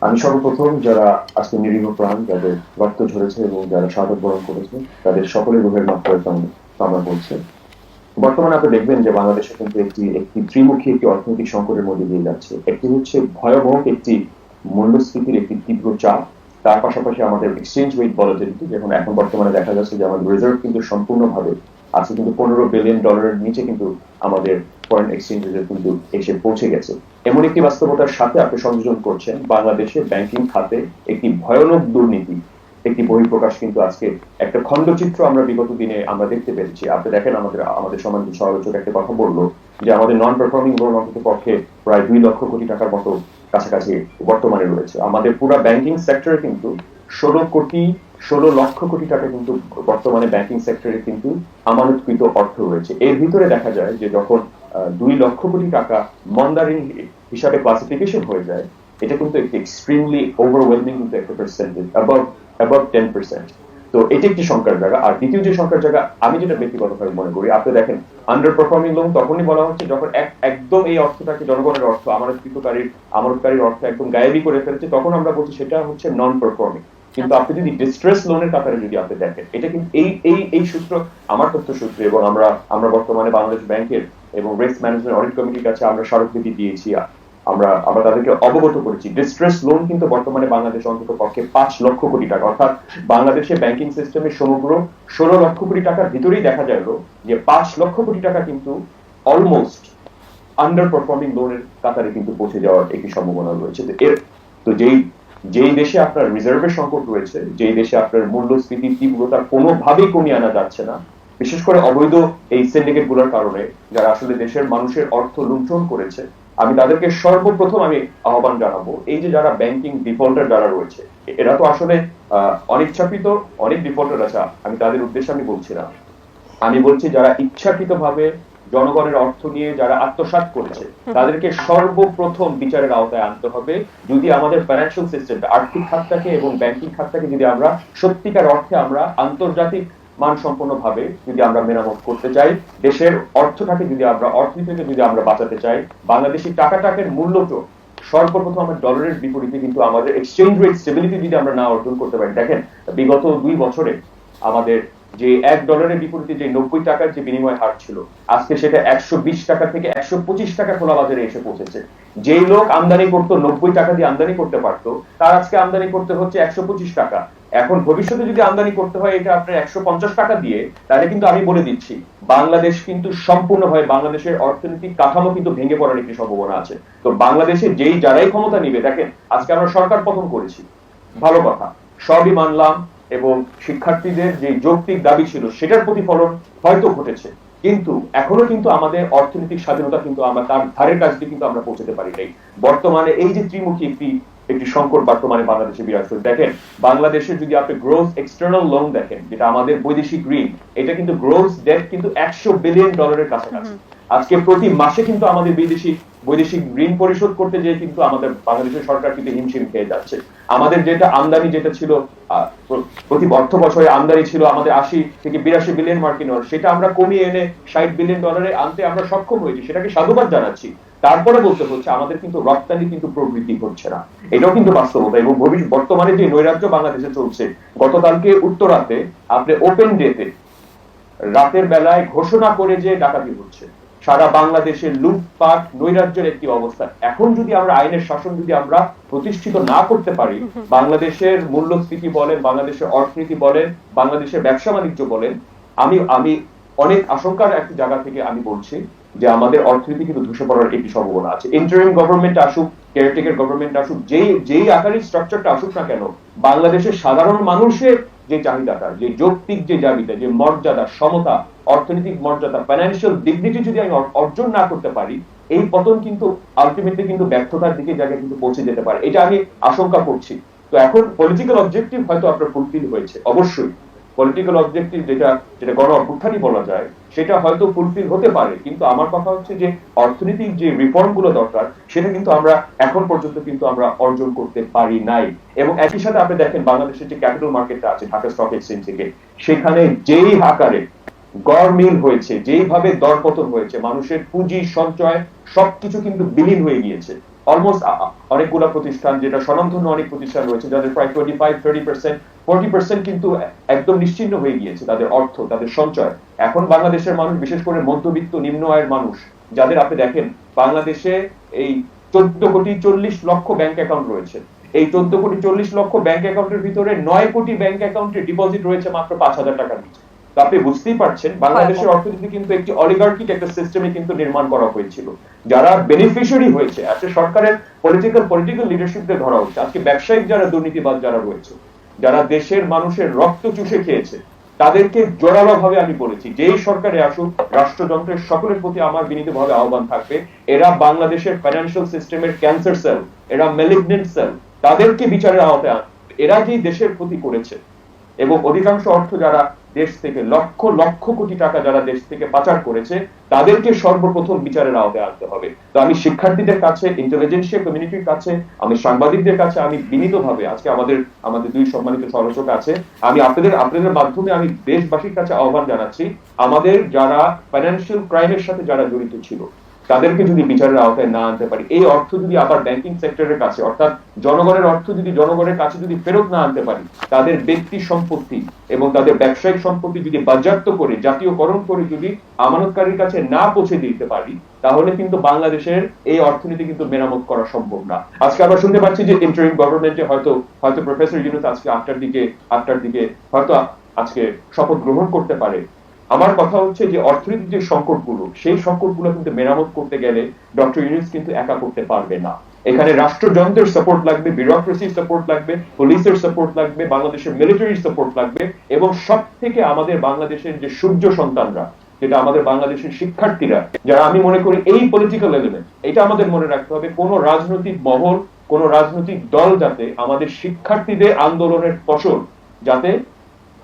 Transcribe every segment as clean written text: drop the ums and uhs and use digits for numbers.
আমি সর্বপ্রথম যারা আজকে নিরীহ প্রাণ যাদের রক্ত ঝরেছে এবং যারা শাহাদাত বরণ করেছে তাদের সকলের রুহের মাগফিরাত কামনা করছে। বর্তমানে আপনি দেখবেন যে বাংলাদেশে কিন্তু একটি একটি ত্রিমুখী একটি অর্থনৈতিক সংকটের মধ্যে দিয়ে যাচ্ছে। একটি হচ্ছে ভয়াবহ একটি মূল্যস্ফীতির একটি তীব্র চাপ, তার পাশাপাশি আমাদের এক্সচেঞ্জ রেট ভলাটিলিটি, যেমন এখন বর্তমানে দেখা যাচ্ছে যে আমাদের রিজার্ভ কিন্তু সম্পূর্ণভাবে আছে কিন্তু $15 বিলিয়ন কিন্তু আমাদের ফরেন এক্সচেঞ্জ রিজার্ভ কিন্তু এসে পৌঁছে গেছে। এমন একটি বাস্তবতার সাথে আপনি সংযোজন করছেন বাংলাদেশে ব্যাংকিং খাতে একটি ভয়ানক দুর্নীতি, একটি বহিঃপ্রকাশ কিন্তু আজকে একটা খণ্ডচিত্র আমরা বিগত দিনে আমরা দেখতে পেরেছি। আপনি দেখেন আমাদের আমাদের সম্মানিত সমালোচক একটা কথা বললো যে আমাদের নন পারফর্মিং লোন অন্তত পক্ষে প্রায় 2 লক্ষ কোটি টাকার মতো কাছাকাছি বর্তমানে রয়েছে। আমাদের পুরো ব্যাংকিং সেক্টরে কিন্তু 16 লক্ষ কোটি টাকা কিন্তু বর্তমানে ব্যাংকিং সেক্টরে কিন্তু আমানতকৃত অর্থ রয়েছে। এর ভিতরে দেখা যায় যে যখন 2 লক্ষ কোটি টাকা মন্দারিং হিসাবে ক্লাসিফিকেশন হয়ে যায়, এটা কিন্তু একটি এক্সট্রিমলি ওভারওয়েলমিং কিন্তু একটা পার্সেন্টেজ, অ্যাবাভ 10%। তো এটি একটি সংখ্যার জায়গা। আর দ্বিতীয় যে সংখ্যার জায়গা আমি যেটা ব্যক্তিগতভাবে মনে করি, আপনি দেখেন আন্ডার পারফর্মিং লোন তখনই বলা হচ্ছে যখন একদম এই অর্থটাকে জনগণের অর্থ আমানতকারীর অর্থ একদম গায়েবী করে ফেলেছে, তখন আমরা বলছি সেটা হচ্ছে নন পারফর্মিং। কিন্তু আপনি যদি ডিস্ট্রেস লোনের কাতারে যদি আপনি দেখেন, এটা কিন্তু এই সূত্র আমার তথ্য সূত্রে, এবং আমরা বর্তমানে বাংলাদেশ ব্যাংকের এবং রিস্ক ম্যানেজমেন্ট অডিট কমিটির কাছে আমরা স্মারকলিপি দিয়েছি, আমরা আমরা তাদেরকে অবগত করেছি। ডিস্ট্রেস লোন কিন্তু বর্তমানে বাংলাদেশ অন্তত পক্ষে 5 লক্ষ কোটি টাকা, অর্থাৎ বাংলাদেশের ব্যাংকিং সিস্টেমের সমগ্র 16 লক্ষ কোটি টাকার ভিতরেই দেখা গেল যে 5 লক্ষ কোটি টাকা কিন্তু অলমোস্ট আন্ডার পারফর্মিং লোনের কাতারে কিন্তু পৌঁছে যাওয়ার একটি সম্ভাবনা রয়েছে। তো যেই দেশে আপনার রিজার্ভের সংকট রয়েছে, যেই দেশে আপনার মূল্যস্ফীতির তীব্রতা কোনোভাবেই কমিয়ে আনা যাচ্ছে না, বিশেষ করে অবৈধ এই সিন্ডিকেট গুলোর কারণে যারা আসলে দেশের মানুষের অর্থ লুণ্ঠন করেছে, আমি তাদেরকে সর্বপ্রথম আমি আহ্বান জানাবো, এই যে যারা ব্যাংকিং ডিফল্টার যারা রয়েছে, এরা তো আসলে অনিচ্ছাকৃত অনেক ডিফল্টার আছে, আমি তাদের উদ্দেশ্যে আমি বলছি না, আমি বলছি যারা ইচ্ছাকৃতভাবে জনগণের অর্থ নিয়ে যারা আত্মসাৎ করেছে তাদেরকে সর্বপ্রথম বিচারের আওতায় আনতে হবে। যদি আমাদের ফাইন্যান্সিয়াল সিস্টেমটা, আর্থিক খাতটাকে এবং ব্যাংকিং খাতটাকে যদি আমরা সত্যিকার অর্থে আমরা আন্তর্জাতিক মানসম্পন্ন ভাবে যদি আমরা মেরামত করতে চাই, দেশের অর্থটাকে যদি আমরা অর্থনীতিকে যদি আমরা বাঁচাতে চাই, বাংলাদেশি টাকাটাকের মূল্য তো সর্বপ্রথম আমরা ডলারের বিপরীতে কিন্তু আমাদের এক্সচেঞ্জ রেট স্টেবিলিটি যদি আমরা না অর্জন করতে পারি, দেখেন বিগত 2 বছরে আমাদের যে $1 বিপরীতে যে 90 টাকার যে বিনিময় হার ছিল, আজকে সেটা 120 টাকা থেকে 125 টাকা খোলা বাজারে এসে পৌঁছেছে। যেই লোক আমদানি করতো 90 টাকা দিয়ে আমদানি করতে পারতো, তার আজকে আমদানি করতে হচ্ছে 125 টাকা। এখন ভবিষ্যতে যদি আমদানি করতে হয় এটা আপনার 150 টাকা দিয়ে, তাহলে কিন্তু আমি বলে দিচ্ছি বাংলাদেশ কিন্তু সম্পূর্ণভাবে বাংলাদেশের অর্থনৈতিক কাঠামো কিন্তু ভেঙে পড়ার একটি সম্ভাবনা আছে। তো বাংলাদেশে যারাই ক্ষমতা নিবে, দেখেন আজকে আমরা সরকার পতন করেছি, ভালো কথা, সবই মানলাম, এবং শিক্ষার্থীদের যে যৌক্তিক দাবি ছিল সেটার প্রতিফলন হয়তো ঘটেছে, কিন্তু এখনো কিন্তু আমাদের অর্থনৈতিক স্বাধীনতা কিন্তু আমরা তার ধারের কাছে কিন্তু আমরা পৌঁছতে পারি নাই। বর্তমানে এই যে ত্রিমুখী একটি সংকট বর্তমানে বাংলাদেশে বিরাজ করে, দেখেন বাংলাদেশের যদি আপনি গ্রোস এক্সটার্নাল লোন দেখেন, যেটা আমাদের বৈদেশিক ঋণ, এটা কিন্তু গ্রোস ডেট কিন্তু $100 বিলিয়ন কাছাকাছি। আজকে প্রতি মাসে কিন্তু আমাদের বৈদেশিক ঋণ পরিশোধ করতে যেয়ে কিন্তু আমাদের বাংলাদেশের সরকার কিন্তু হিমশিম খেয়ে যাচ্ছে। আমাদের যেটা আমদানি যেটা ছিল প্রতি অর্থ বছরে আমদানি ছিল আমাদের 80 থেকে 82 বিলিয়ন মার্কিন ডলার, সেটা আমরা কমিয়ে এনে $60 বিলিয়ন আনতে আমরা সক্ষম হয়েছি, সেটাকে সাধুবাদ জানাচ্ছি। তারপরে বলতে হচ্ছে আমাদের কিন্তু রপ্তানি কিন্তু প্রবৃদ্ধি হচ্ছে না, এটাও কিন্তু বাস্তবতা। এবং বর্তমানে যে নৈরাজ্য বাংলাদেশে চলছে, গতকালকে উত্তরাতে আপনি ওপেন ডেতে রাতের বেলায় ঘোষণা করে যে ডাকাতি হচ্ছে, সারা বাংলাদেশে লুটপাট নৈরাজ্যের একটি অবস্থা। এখন যদি আমরা আইনের শাসন যদি আমরা প্রতিষ্ঠিত না করতে পারি, বাংলাদেশের মূল্যস্ফীতি বলেন, বাংলাদেশের অর্থনীতি বলেন, বাংলাদেশের ব্যবসা বাণিজ্য বলেন, আমি অনেক আশঙ্কার একটি জায়গা থেকে আমি বলছি যে আমাদের অর্থনীতি কিন্তু ধসে পড়ার একটি সম্ভাবনা আছে। ইন্টারিম গভর্নমেন্ট আসুক, কেয়ারটেকার গভর্নমেন্ট আসুক, যেই আকারের স্ট্রাকচারটা আসুক না কেন, বাংলাদেশের সাধারণ মানুষের যে চাহিদাটা, যে যৌক্তিক যে দাবিটা, যে মর্যাদা, সমতা, অর্থনৈতিক মর্যাদা, ফাইন্যান্সিয়াল ডিগনিটি যদি আমি অর্জন না করতে পারি, এই পতন কিন্তু আলটিমেটলি কিন্তু ব্যর্থতার দিকে জায়গায় কিন্তু পৌঁছে যেতে পারে, এটা আমি আশঙ্কা করছি। তো এখন পলিটিক্যাল অবজেক্টিভ হয়তো আপনার ফুলফিল হয়েছে, অবশ্যই পলিটিক্যাল অবজেক্টিভ যেটা গণ অভ্যুত্থানই বলা যায়, সেটা হয়তো ফুলফিল হতে পারে, কিন্তু আমার কথা হচ্ছে যে অর্থনৈতিক যে রিফর্ম গুলো দরকার সেটা কিন্তু আমরা এখন পর্যন্ত কিন্তু আমরা অর্জন করতে পারি নাই। এবং একই সাথে আপনি দেখেন বাংলাদেশের যে ক্যাপিটাল মার্কেটটা আছে ঢাকা স্টক এক্সচেঞ্জ থেকে, সেখানে যেই আকারে গড়মিল হয়েছে, যেইভাবে দরপতন হয়েছে, মানুষের পুঁজি সঞ্চয় সবকিছু কিন্তু বিলীন হয়ে গিয়েছে। অলমোস্ট অনেকগুলো প্রতিষ্ঠান, যেটা স্বনামধন্য অনেক প্রতিষ্ঠান রয়েছে যাদের প্রায় 25-30%, 40% কিন্তু একদম নিশ্চিহ্ন হয়ে গিয়েছে তাদের অর্থ, তাদের সঞ্চয়। এখন বাংলাদেশের মানুষ, বিশেষ করে মধ্যবিত্ত নিম্ন আয়ের মানুষ, যাদের আপনি দেখেন বাংলাদেশে এই 14,40,00,000 ব্যাংক অ্যাকাউন্ট রয়েছে। এই 14,40,00,000 ব্যাংক অ্যাকাউন্টের ভিতরে 9 কোটি ব্যাংক অ্যাকাউন্টে ডিপোজিট রয়েছে মাত্র 5,000 টাকার নিচে। তো আপনি বুঝতেই পারছেন বাংলাদেশের অর্থনীতি কিন্তু একটি অলিগার্কিক একটা সিস্টেমে কিন্তু নির্মাণ করা হয়েছিল। যারা বেনিফিশিয়ারি হয়েছে আজকে সরকারের পলিটিক্যাল লিডারশিপদের ধরা হচ্ছে, আজকে ব্যবসায়িক যারা দুর্নীতিবাজ যারা রয়েছে, যারা দেশের মানুষের রক্ত চুষে খেয়েছে, তাদেরকে জোরালো ভাবে আমি বলেছি যেই সরকারে আসুক রাষ্ট্রযন্ত্রের সকলের প্রতি আমার বিনীতভাবে আহ্বান থাকবে, এরা বাংলাদেশের ফাইন্যান্সিয়াল সিস্টেমের ক্যান্সার সেল, এরা ম্যালিগনেন্ট সেল, তাদেরকে বিচারের আওতায় আনবে। এরা যেই দেশের ক্ষতি করেছে এবং অধিকাংশ অর্থ যারা দেশ থেকে লক্ষ লক্ষ কোটি টাকা যারা দেশ থেকে পাচার করেছে, তাদেরকে সর্বপ্রথম বিচারের আওতায় আনতে হবে। তো আমি শিক্ষার্থীদের কাছে, ইন্টেলিজেন্সিয়া কমিউনিটির কাছে, আমি সাংবাদিকদের কাছে আমি বিনীতভাবে, আজকে আমাদের দুই সম্মানিত সদস্য আছে, আমি আপনাদের মাধ্যমে আমি দেশবাসীর কাছে আহ্বান জানাচ্ছি, আমাদের যারা ফাইন্যান্সিয়াল ক্রাইমের সাথে যারা জড়িত ছিল তাদেরকে যদি বিচারের আওতায় না আনতে পারি, এই অর্থ যদি আবার ব্যাংকিং সেক্টরের কাছে, অর্থাৎ জনগণের অর্থ যদি জনগণের কাছে যদি ফেরত না আনতে পারি, তাদের ব্যক্তি সম্পত্তি এবং তাদের ব্যবসায়িক সম্পত্তি যদি বাজেয়াপ্ত করে জাতীয়করণ করে যদি আমানতকারীর কাছে না পৌঁছে দিতে পারি, তাহলে কিন্তু বাংলাদেশের এই অর্থনীতি কিন্তু মেরামত করা সম্ভব না। আজকে আমরা শুনতে পাচ্ছি যে ইন্টারিম গভর্নমেন্টে হয়তো প্রফেসর ইউনূস আজকে 8টার দিকে হয়তো আজকে শপথ গ্রহণ করতে পারে। আমার কথা হচ্ছে যে অর্থনৈতিক যে সংকটগুলো, সেই সংকটগুলো কিন্তু মেরামত করতে গেলে ডক্টর ইউনূস কিন্তু একা করতে পারবে না। এখানে রাষ্ট্রযন্ত্রের সাপোর্ট লাগবে, ব্যুরোক্রেসির সাপোর্ট লাগবে, পুলিশের সাপোর্ট লাগবে, বাংলাদেশের মিলিটারির সাপোর্ট লাগবে, এবং সব থেকে আমাদের বাংলাদেশের যে সূর্য সন্তানরা, যেটা আমাদের বাংলাদেশের শিক্ষার্থীরা, যারা আমি মনে করি এই পলিটিক্যাল এলিমেন্ট, এটা আমাদের মনে রাখতে হবে, কোন রাজনৈতিক মহল, কোন রাজনৈতিক দল যাতে আমাদের শিক্ষার্থীদের আন্দোলনের ফসল যাতে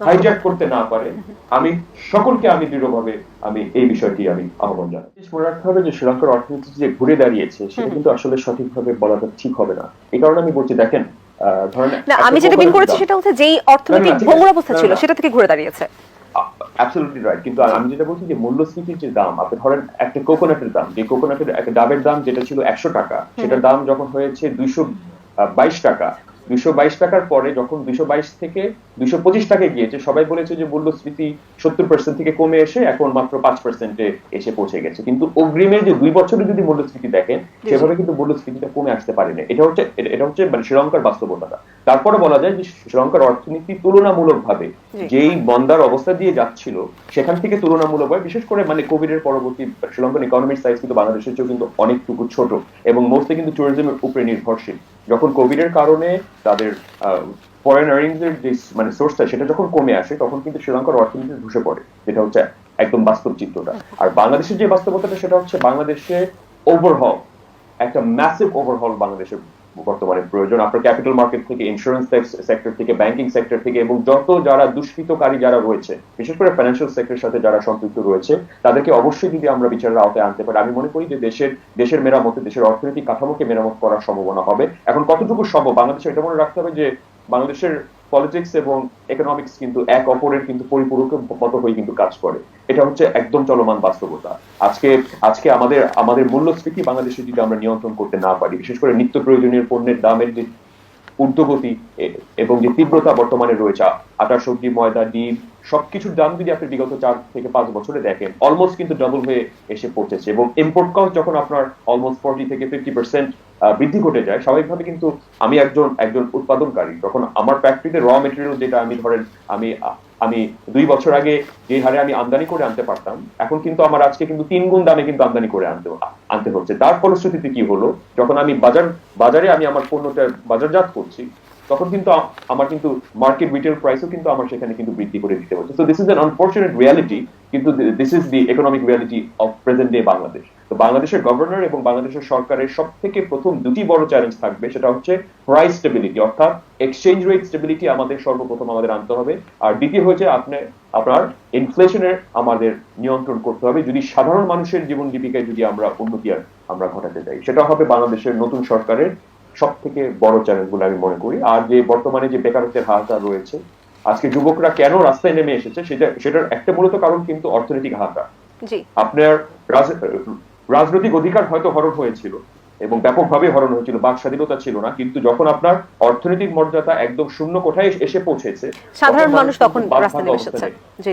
হাইজ্যাক করতে না পারে, আমি সকলকে আমি দৃঢ়ভাবে আমি এই বিষয়টি আমি আহ্বান জানাই। মনে রাখতে হবে যে শ্রীলঙ্কার অর্থনীতি যে ঘুরে দাঁড়িয়েছে সেটা কিন্তু আসলে সঠিকভাবে বলাটা ঠিক হবে না। এই কারণে আমি বলছি, দেখেন ধরেন আমি যেটা মিন করেছি সেটা হচ্ছে যেই অর্থনৈতিক ভঙ্গুর অবস্থা ছিল সেটা থেকে ঘুরে দাঁড়িয়েছে। Absolutely right. কিন্তু আমি যেটা বলছি যে মূল্যস্ফীতির যে দাম, আপনি ধরেন একটা কোকোনাটের দাম, যে কোকোনাটের একটা ডাবের দাম যেটা ছিল 100 টাকা, সেটার দাম যখন হয়েছে 222 টাকা, 222 টাকার পরে যখন 222 থেকে 225 টাকায় গিয়েছে, সবাই বলেছে যে মূল্যস্ফীতি 70% থেকে কমে এসে এখন মাত্র 5%-এ এসে পৌঁছে গেছে। কিন্তু অগ্রিমের যে 2 বছরে যদি মূল্যস্ফীতি দেখেন, সেভাবে কিন্তু মূল্যস্ফীতিটা কমে আসতে পারেনি। এটা হচ্ছে মানে শ্রীলঙ্কার বাস্তবতা। তারপরে বলা যায় যে শ্রীলঙ্কার অর্থনীতি তুলনামূলকভাবে যেই মন্দার অবস্থা দিয়ে যাচ্ছিল, সেখান থেকে তুলনামূলকভাবে, বিশেষ করে মানে কোভিড এর পরবর্তী শ্রীলঙ্কান ইকোনমির সাইজ কিন্তু বাংলাদেশের চেয়েও কিন্তু অনেকটুকু ছোট এবং মোস্টলি কিন্তু ট্যুরিজমের উপরে নির্ভরশীল। যখন কোভিড এর কারণে তাদের ফরেন আর্নিংস এর যে মানে সোর্সটা সেটা যখন কমে আসে, তখন কিন্তু শ্রীলঙ্কার অর্থনীতি ধসে পড়ে, যেটা হচ্ছে একদম বাস্তব চিত্রটা। আর বাংলাদেশের যে বাস্তবতাটা সেটা হচ্ছে বাংলাদেশে ওভারহল, একটা ম্যাসিভ ওভারহল বাংলাদেশের বর্তমানে প্রয়োজন। আপনার ক্যাপিটাল মার্কেট থেকে, ইন্স্যুরেন্স সেক্টর থেকে, ব্যাংকিং সেক্টর থেকে, এবং যত যারা দুষ্কৃতকারী যারা রয়েছে, বিশেষ করে ফাইন্যান্সিয়াল সেক্টরের সাথে যারা সম্পৃক্ত রয়েছে, তাদেরকে অবশ্যই যদি আমরা বিচারের আওতায় আনতে পারি, আমি মনে করি যে দেশের মেরামতে, দেশের অর্থনৈতিক কাঠামোকে মেরামত করার সম্ভাবনা হবে। এখন কতটুকু সম্ভব, বাংলাদেশে এটা মনে রাখতে হবে যে বাংলাদেশের পলিটিক্স এবং ইকোনমিক্স কিন্তু এক অপরের কিন্তু পরিপূরকের মতো হয়ে কিন্তু কাজ করে। এটা হচ্ছে একদম চলমান বাস্তবতা। আজকে আমাদের মূল্যস্ফীতি বাংলাদেশে যদি আমরা নিয়ন্ত্রণ করতে না পারি, বিশেষ করে নিত্য প্রয়োজনীয় পণ্যের দামের যে ঊর্ধ্বগতি এবং যে তীব্রতা বর্তমানে রয়েছে, আটা, সবজি, ময়দা, ডিম, সবকিছুর দাম যদি আপনি বিগত 4 থেকে 5 বছরে দেখেন, অলমোস্ট কিন্তু ডাবল হয়ে এসে পৌঁছেছে। এবং ইম্পোর্ট কস্ট যখন আপনার অলমোস্ট 40 থেকে 50% বৃদ্ধি ঘটে যায়, স্বাভাবিকভাবে কিন্তু আমি একজন উৎপাদনকারী, যখন আমার ফ্যাক্টরিতে র মেটেরিয়াল যেটা আমি ধরেন আমি 2 বছর আগে যে হারে আমি আমদানি করে আনতে পারতাম, এখন কিন্তু আমার আজকে কিন্তু 3 গুণ দামে কিন্তু আমদানি করে আনতে হচ্ছে। তার ফলশ্রুতিতে কি হলো, যখন আমি বাজারে আমি আমার পণ্যটা বাজারজাত করছি, তখন কিন্তু আমার কিন্তু মার্কেট রিটেল প্রাইসও কিন্তু আমার সেখানে কিন্তু বৃদ্ধি করে দিতে হচ্ছে। So this is an unfortunate reality, কিন্তু this is the economic reality of present day Bangladesh. তো বাংলাদেশের গভর্নর এবং বাংলাদেশের সরকারের সব থেকে প্রথম দুটি বড় চ্যালেঞ্জ থাকবে, সেটা হচ্ছে প্রাইস স্টেবিলিটি, অর্থাৎ এক্সচেঞ্জ রেট স্টেবিলিটি আমাদের সর্বপ্রথম আমাদের আনতে হবে। আর দ্বিতীয় হচ্ছে আপনার ইনফ্লেশনের আমাদের নিয়ন্ত্রণ করতে হবে, যদি সাধারণ মানুষের জীবন জীবিকায় যদি উন্নতি আমরা ঘটাতে চাই। সেটা হবে বাংলাদেশের নতুন সরকারের সব থেকে বড় চ্যালেঞ্জ বলে আমি মনে করি। আর যে বর্তমানে যে বেকারত্বের হাহাকার রয়েছে, আজকে যুবকরা কেন রাস্তায় নেমে এসেছে, সেটার একটা মূলত কারণ কিন্তু অর্থনৈতিক হাহাকার। আপনার রাজনৈতিক অধিকার হয়তো হরণ হয়েছিল, এবং ব্যাপকভাবে হরণ হয়েছিল, বাক স্বাধীনতা ছিল না। কিন্তু যখন আপনার অর্থনৈতিক মর্যাদা একদম শূন্য কোঠায় এসে পৌঁছেছে, সাধারণ মানুষ তখন বাদ রাস্তায় ভাঙা নেমে অবস্থায় এসেছে। নেই। জি।